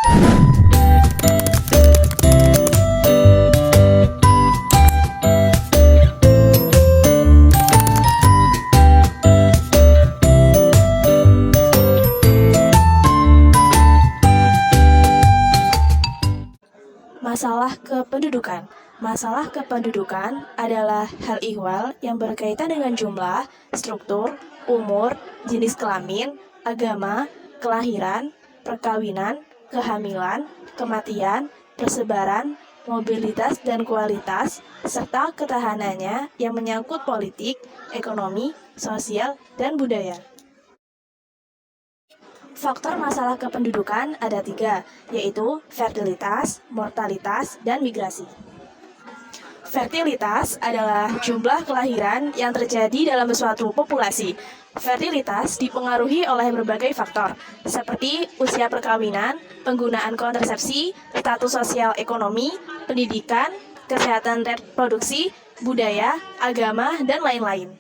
Masalah kependudukan. Masalah kependudukan adalah hal ihwal yang berkaitan dengan jumlah, struktur, umur, jenis kelamin, agama, kelahiran, perkawinan, kehamilan, kematian, persebaran, mobilitas dan kualitas, serta ketahanannya yang menyangkut politik, ekonomi, sosial, dan budaya. Faktor masalah kependudukan ada 3, yaitu fertilitas, mortalitas, dan migrasi. Fertilitas adalah jumlah kelahiran yang terjadi dalam suatu populasi. Fertilitas dipengaruhi oleh berbagai faktor, seperti usia perkawinan, penggunaan kontrasepsi, status sosial ekonomi, pendidikan, kesehatan reproduksi, budaya, agama, dan lain-lain.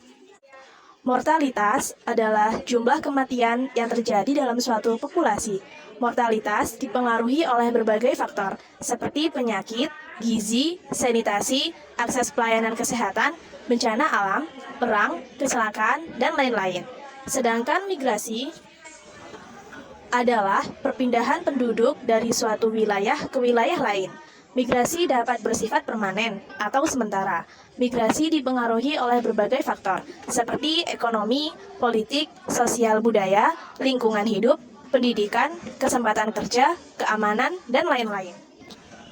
Mortalitas adalah jumlah kematian yang terjadi dalam suatu populasi. Mortalitas dipengaruhi oleh berbagai faktor, seperti penyakit, gizi, sanitasi, akses pelayanan kesehatan, bencana alam, perang, kecelakaan, dan lain-lain. Sedangkan migrasi adalah perpindahan penduduk dari suatu wilayah ke wilayah lain. Migrasi dapat bersifat permanen atau sementara. Migrasi dipengaruhi oleh berbagai faktor, seperti ekonomi, politik, sosial budaya, lingkungan hidup, pendidikan, kesempatan kerja, keamanan, dan lain-lain.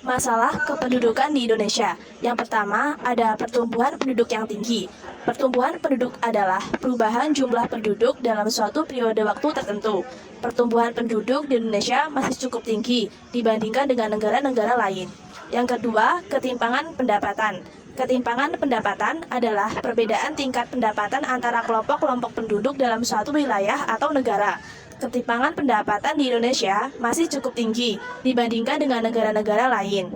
Masalah kependudukan di Indonesia. Yang pertama, ada pertumbuhan penduduk yang tinggi. Pertumbuhan penduduk adalah perubahan jumlah penduduk dalam suatu periode waktu tertentu. Pertumbuhan penduduk di Indonesia masih cukup tinggi dibandingkan dengan negara-negara lain. Yang kedua, ketimpangan pendapatan. Ketimpangan pendapatan adalah perbedaan tingkat pendapatan antara kelompok-kelompok penduduk dalam suatu wilayah atau negara. Ketimpangan pendapatan di Indonesia masih cukup tinggi dibandingkan dengan negara-negara lain.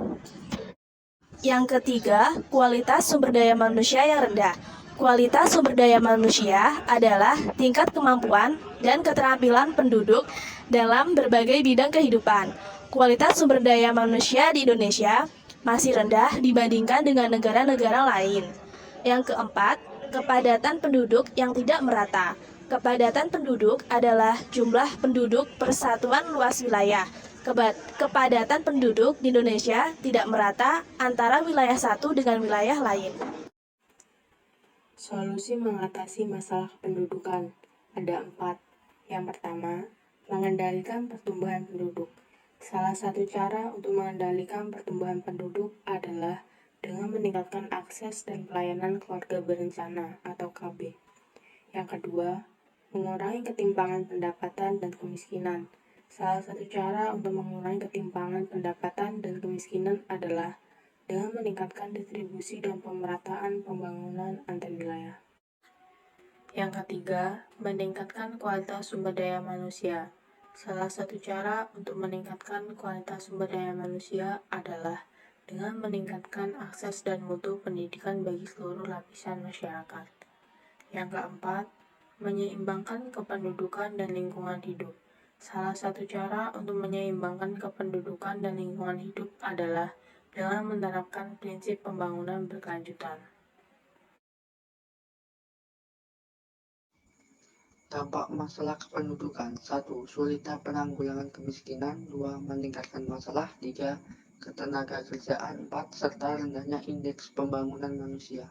Yang ketiga, kualitas sumber daya manusia yang rendah. Kualitas sumber daya manusia adalah tingkat kemampuan dan keterampilan penduduk dalam berbagai bidang kehidupan. Kualitas sumber daya manusia di Indonesia masih rendah dibandingkan dengan negara-negara lain. Yang keempat, kepadatan penduduk yang tidak merata. Kepadatan penduduk adalah jumlah penduduk per satuan luas wilayah. Kepadatan penduduk di Indonesia tidak merata antara wilayah satu dengan wilayah lain. Solusi mengatasi masalah kependudukan ada 4. Yang pertama, mengendalikan pertumbuhan penduduk. Salah satu cara untuk mengendalikan pertumbuhan penduduk adalah dengan meningkatkan akses dan pelayanan keluarga berencana atau KB. Yang kedua, mengurangi ketimpangan pendapatan dan kemiskinan. Salah satu cara untuk mengurangi ketimpangan pendapatan dan kemiskinan adalah dengan meningkatkan distribusi dan pemerataan pembangunan antar wilayah. Yang ketiga, meningkatkan kualitas sumber daya manusia. Salah satu cara untuk meningkatkan kualitas sumber daya manusia adalah dengan meningkatkan akses dan mutu pendidikan bagi seluruh lapisan masyarakat. Yang keempat, menyeimbangkan kependudukan dan lingkungan hidup. Salah satu cara untuk menyeimbangkan kependudukan dan lingkungan hidup adalah dengan menerapkan prinsip pembangunan berkelanjutan. Dampak masalah kependudukan. 1. Sulitnya penanggulangan kemiskinan. 2. Meningkatkan masalah. 3. Ketenagakerjaan. 4. Serta rendahnya indeks pembangunan manusia.